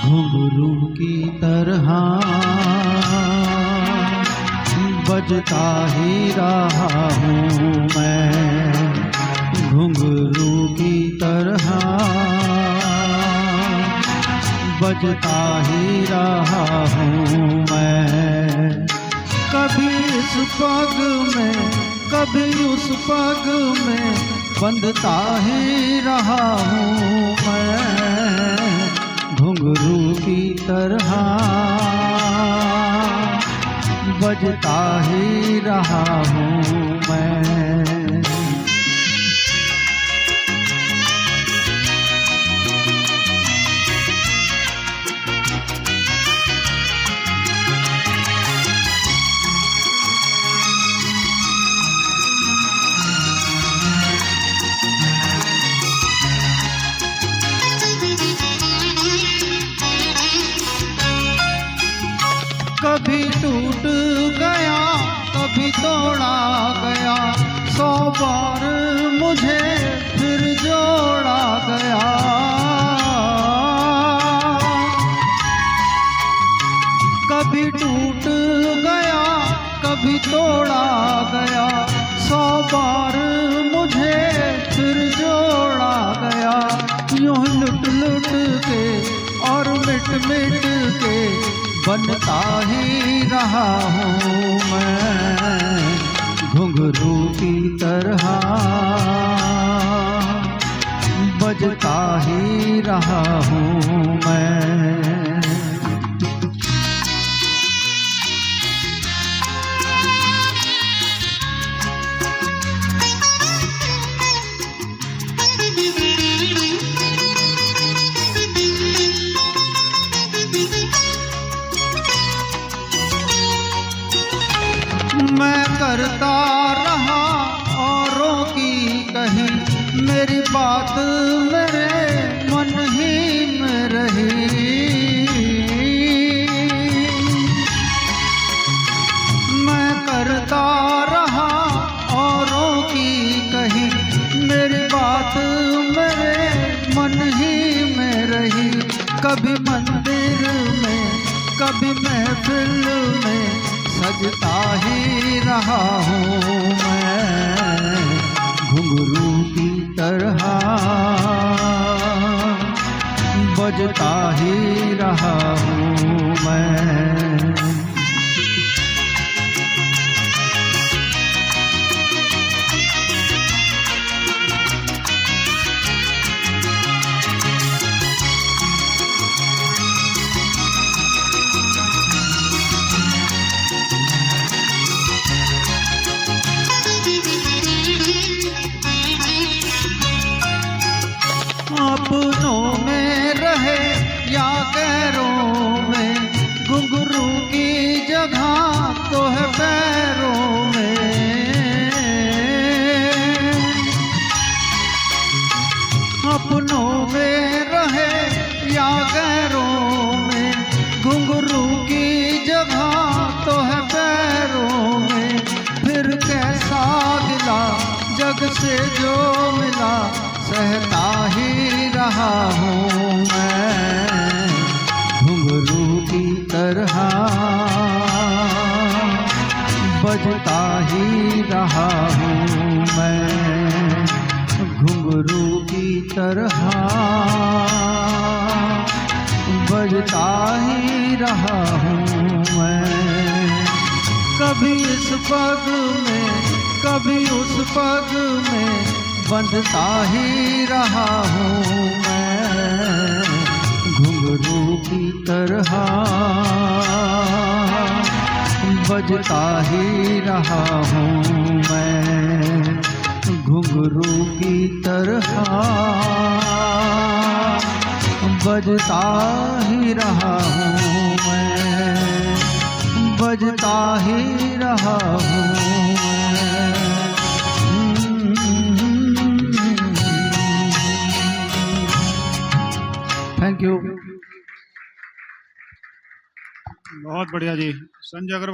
घुंघरू की तरह बजता ही रहा हूँ मैं, घुंघरू की तरह बजता ही रहा हूँ मैं। कभी इस पग में कभी उस पग में बंधता ही रहा हूँ मैं, घुंघरू की तरह बजता ही रहा हूँ मैं। कभी टूट गया कभी तोड़ा गया, 100 बार मुझे फिर जोड़ा गया। कभी टूट गया कभी तोड़ा गया, 100 बार मुझे फिर जोड़ा गया। यूं लुट लुट के और मिट मिट के बनता ही रहा हूँ मैं, घुंघरू की तरह बजता ही रहा हूँ मैं। मैं करता रहा औरों की कही, मेरी बात मेरे मन ही में रही। मैं करता रहा औरों की कही, मेरी बात मेरे मन ही में रही। कभी मंदिर में कभी महफिल में सजता ही रहा हूँ मैं, घुंघरू की तरह बजता ही रहा हूँ मैं। अपनों में रहे या गैरों में, घुंघरू की जगह तो है पैरों में। अपनों में रहे या गैरों में, घुंघरू की जगह तो है पैरों में। फिर कैसा गिला जग से जो मिला, सहता ही रहा हूँ मैं, घुंघरू की तरह बजता ही रहा हूँ मैं, घुंघरू की तरह बजता ही रहा हूँ मैं। कभी इस पग में कभी उस पग में बंधता ही रहा हूँ मैं, घुंघरू की तरह बजता ही रहा हूँ मैं, घुंघरू की तरह बजता ही रहा हूँ मैं, बजता ही रहा हूँ मैं। Thank you. बहुत बढ़िया जी। संजय अग्रवाल।